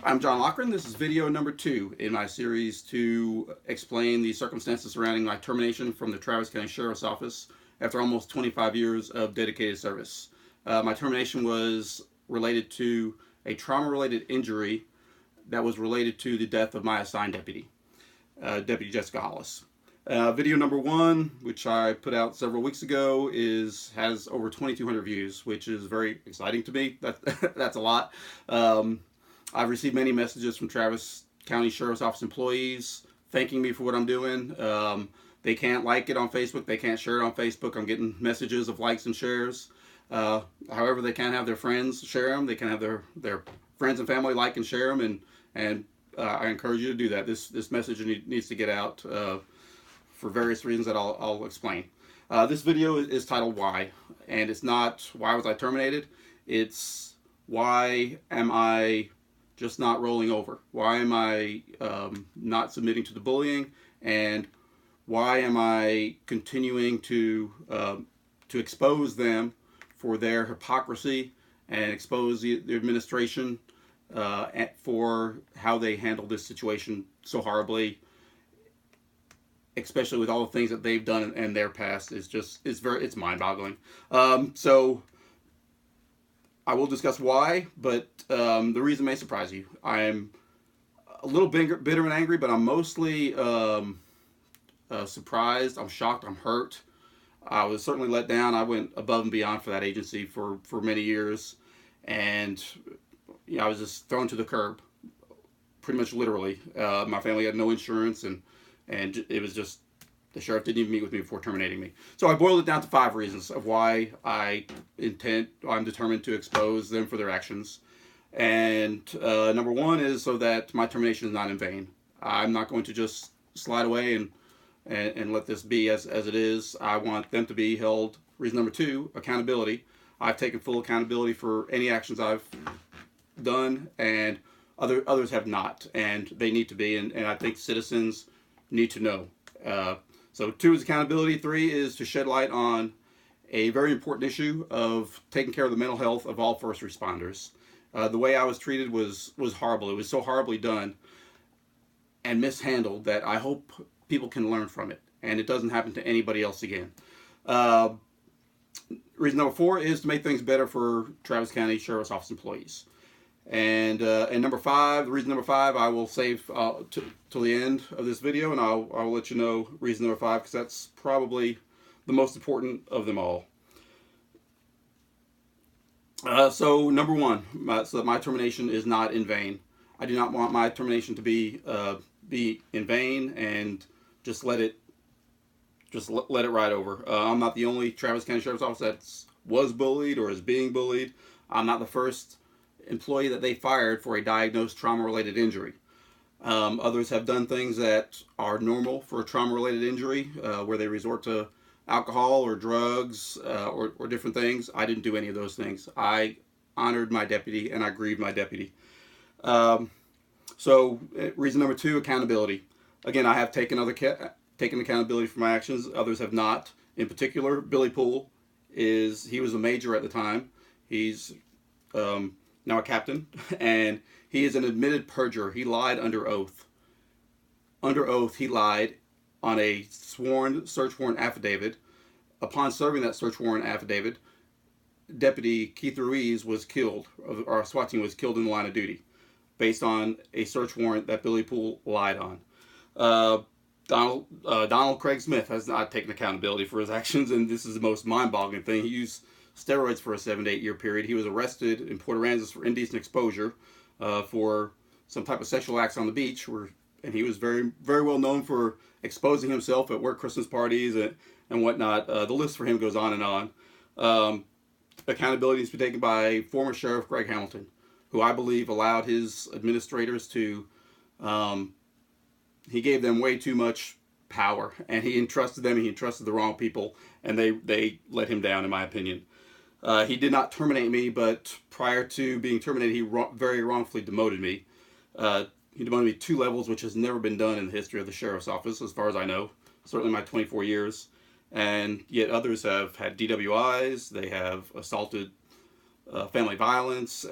I'm John Lochran. This is video number 2 in my series to explain the circumstances surrounding my termination from the Travis County Sheriff's Office after almost 25 years of dedicated service. My termination was related to a trauma-related injury that was related to the death of my assigned deputy, Deputy Jessica Hollis. Video number 1, which I put out several weeks ago, has over 2,200 views, which is very exciting to me. That's a lot. I've received many messages from Travis County Sheriff's Office employees thanking me for what I'm doing. They can't like it on Facebook. They can't share it on Facebook. I'm getting messages of likes and shares. However, they can have their friends share them. They can have their friends and family like and share them. And I encourage you to do that. This message needs to get out for various reasons that I'll explain. This video is titled Why, and it's not why was I terminated. It's why am I just not rolling over? Why am I not submitting to the bullying? And why am I continuing to expose them for their hypocrisy and expose the administration for how they handle this situation so horribly, especially with all the things that they've done in their past? It's mind-boggling. So I will discuss why, but the reason may surprise you. I'm a little bitter and angry, but I'm mostly surprised. I'm shocked. I'm hurt. I was certainly let down. I went above and beyond for that agency for many years, and I was just thrown to the curb, pretty much literally. My family had no insurance, and it was just, the sheriff didn't even meet with me before terminating me. So I boiled it down to 5 reasons of why I'm determined to expose them for their actions. And number 1 is so that my termination is not in vain. I'm not going to just slide away and let this be as it is. I want them to be held. Reason number 2, accountability. I've taken full accountability for any actions I've done, and others have not, and they need to be, and I think citizens need to know. So 2 is accountability. 3 is to shed light on a very important issue of taking care of the mental health of all first responders. The way I was treated was horrible. It was so horribly done and mishandled that I hope people can learn from it and it doesn't happen to anybody else again. Reason number 4 is to make things better for Travis County Sheriff's Office employees. And number 5, the reason number 5, I will save till the end of this video, and I'll let you know reason number 5, because that's probably the most important of them all. So number 1, my termination is not in vain. I do not want my termination to be in vain and just let it ride over. I'm not the only Travis County Sheriff's Office that was bullied or is being bullied. I'm not the first employee that they fired for a diagnosed trauma-related injury. Others have done things that are normal for a trauma-related injury, where they resort to alcohol or drugs or different things. I didn't do any of those things. I honored my deputy and I grieved my deputy. So reason number 2, accountability. Again, I have taken accountability for my actions. Others have not. In particular, Billy Poole he was a major at the time. He's now a captain, and he is an admitted perjurer. He lied under oath. Under oath, he lied on a sworn search warrant affidavit. Upon serving that search warrant affidavit, Deputy Keith Ruiz was killed, our SWAT team was killed in the line of duty, based on a search warrant that Billy Poole lied on. Donald Craig Smith has not taken accountability for his actions, and this is the most mind-boggling thing. He used steroids for a 7 to 8 year period. He was arrested in Port Aransas for indecent exposure for some type of sexual acts on the beach, and he was very, very well known for exposing himself at work Christmas parties and whatnot. The list for him goes on and on. Accountability needs to be taken by former Sheriff Greg Hamilton, who I believe allowed his administrators to, he gave them way too much power, and he entrusted them, and he entrusted the wrong people, and they let him down, in my opinion. He did not terminate me, but prior to being terminated, he very wrongfully demoted me. He demoted me 2 levels, which has never been done in the history of the Sheriff's Office, as far as I know. Certainly my 24 years. And yet others have had DWIs, they have assaulted family violence,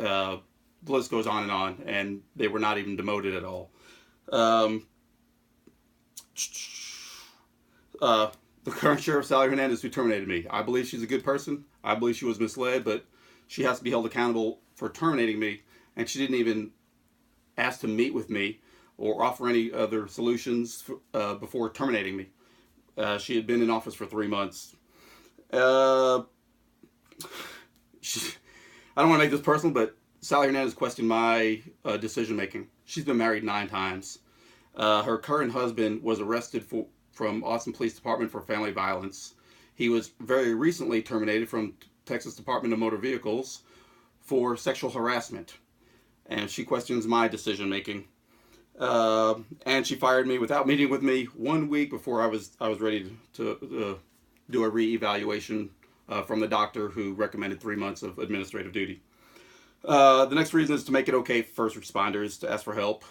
the list goes on, and they were not even demoted at all. Um, the current sheriff, Sally Hernandez, who terminated me. I believe she's a good person. I believe she was misled, but she has to be held accountable for terminating me, and she didn't even ask to meet with me or offer any other solutions before terminating me. She had been in office for 3 months. I don't want to make this personal, but Sally Hernandez questioned my decision making. She's been married 9 times. Her current husband was arrested from Austin Police Department for family violence. He was very recently terminated from Texas Department of Motor Vehicles for sexual harassment. And she questions my decision making. And she fired me without meeting with me 1 week before I was ready to do a reevaluation from the doctor who recommended 3 months of administrative duty. The next reason is to make it okay for first responders to ask for help.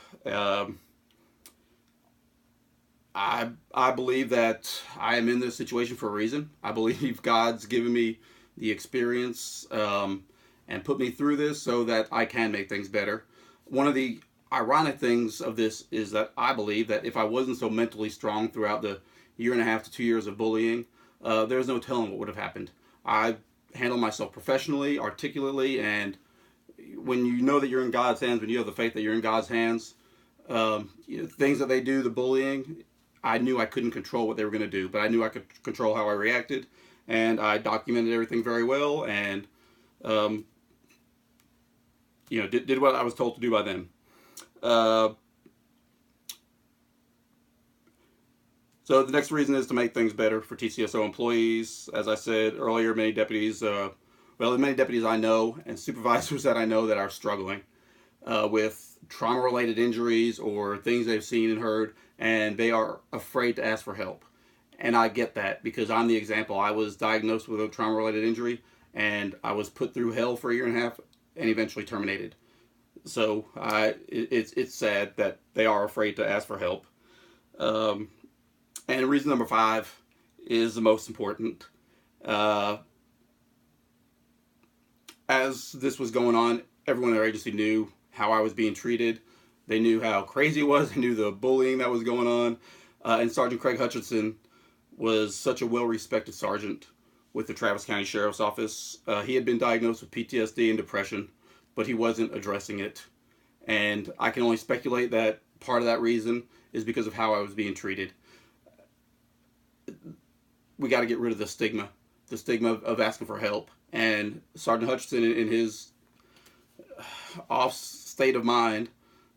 I believe that I am in this situation for a reason. I believe God's given me the experience and put me through this so that I can make things better. One of the ironic things of this is that I believe that if I wasn't so mentally strong throughout the 1.5 to 2 years of bullying, there's no telling what would have happened. I handled myself professionally, articulately, and when you know that you're in God's hands, when you have the faith that you're in God's hands, things that they do, the bullying, I knew I couldn't control what they were going to do, but I knew I could control how I reacted, and I documented everything very well, and did what I was told to do by them. So the next reason is to make things better for TCSO employees. As I said earlier, many deputies I know and supervisors that I know that are struggling with trauma-related injuries or things they've seen and heard, and they are afraid to ask for help. And I get that because I'm the example. I was diagnosed with a trauma-related injury, and I was put through hell for 1.5 years and eventually terminated. So it's sad that they are afraid to ask for help. And reason number 5 is the most important. As this was going on, everyone in our agency knew how I was being treated. They knew how crazy it was. They knew the bullying that was going on. And Sergeant Craig Hutchinson was such a well-respected sergeant with the Travis County Sheriff's Office. He had been diagnosed with PTSD and depression, but he wasn't addressing it. And I can only speculate that part of that reason is because of how I was being treated. We got to get rid of the stigma of asking for help. And Sergeant Hutchinson, in his off state of mind,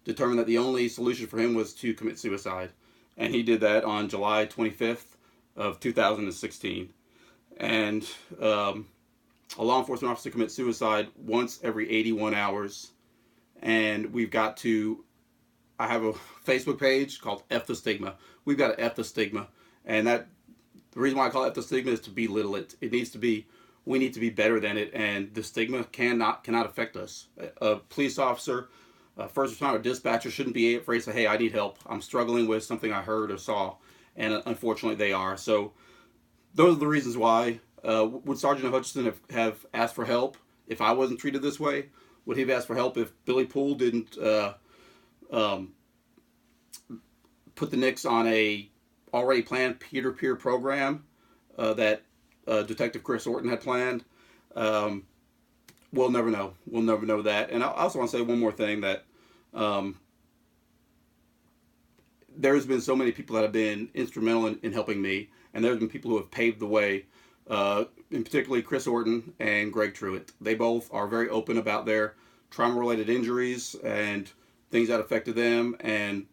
determined that the only solution for him was to commit suicide. And he did that on July 25th of 2016. And a law enforcement officer commits suicide once every 81 hours. And I have a Facebook page called F the Stigma. We've got to F the stigma. And the reason why I call it the stigma is to belittle it. We need to be better than it, and the stigma cannot affect us. A police officer, a first responder, dispatcher shouldn't be afraid to say, hey, I need help. I'm struggling with something I heard or saw, and unfortunately they are. So those are the reasons why. Would Sergeant Hutchinson have asked for help if I wasn't treated this way? Would he have asked for help if Billy Poole didn't put the Knicks on a already planned peer-to-peer program that Detective Chris Orton had planned? We'll never know. We'll never know that. And I also want to say one more thing, that there's been so many people that have been instrumental in helping me, and there's been people who have paved the way, in particularly Chris Orton and Greg Truitt. They both are very open about their trauma-related injuries and things that affected them, and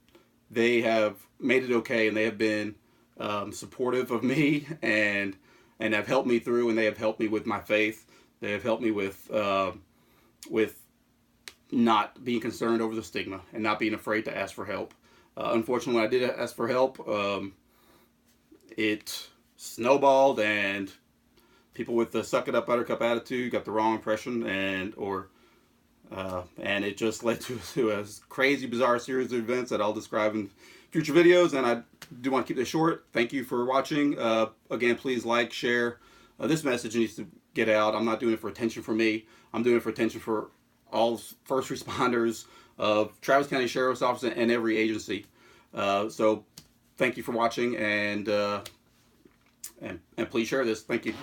they have made it okay, and they have been supportive of me and have helped me through, and they have helped me with my faith. They have helped me with not being concerned over the stigma and not being afraid to ask for help. Unfortunately, when I did ask for help, it snowballed, and people with the suck it up buttercup attitude got the wrong impression, and it just led to a crazy, bizarre series of events that I'll describe in future videos. And I do want to keep this short. Thank you for watching. Again, please like, share. This message needs to get out. I'm not doing it for attention for me. I'm doing it for attention for all first responders of Travis County Sheriff's Office and every agency. So thank you for watching, and please share this. Thank you.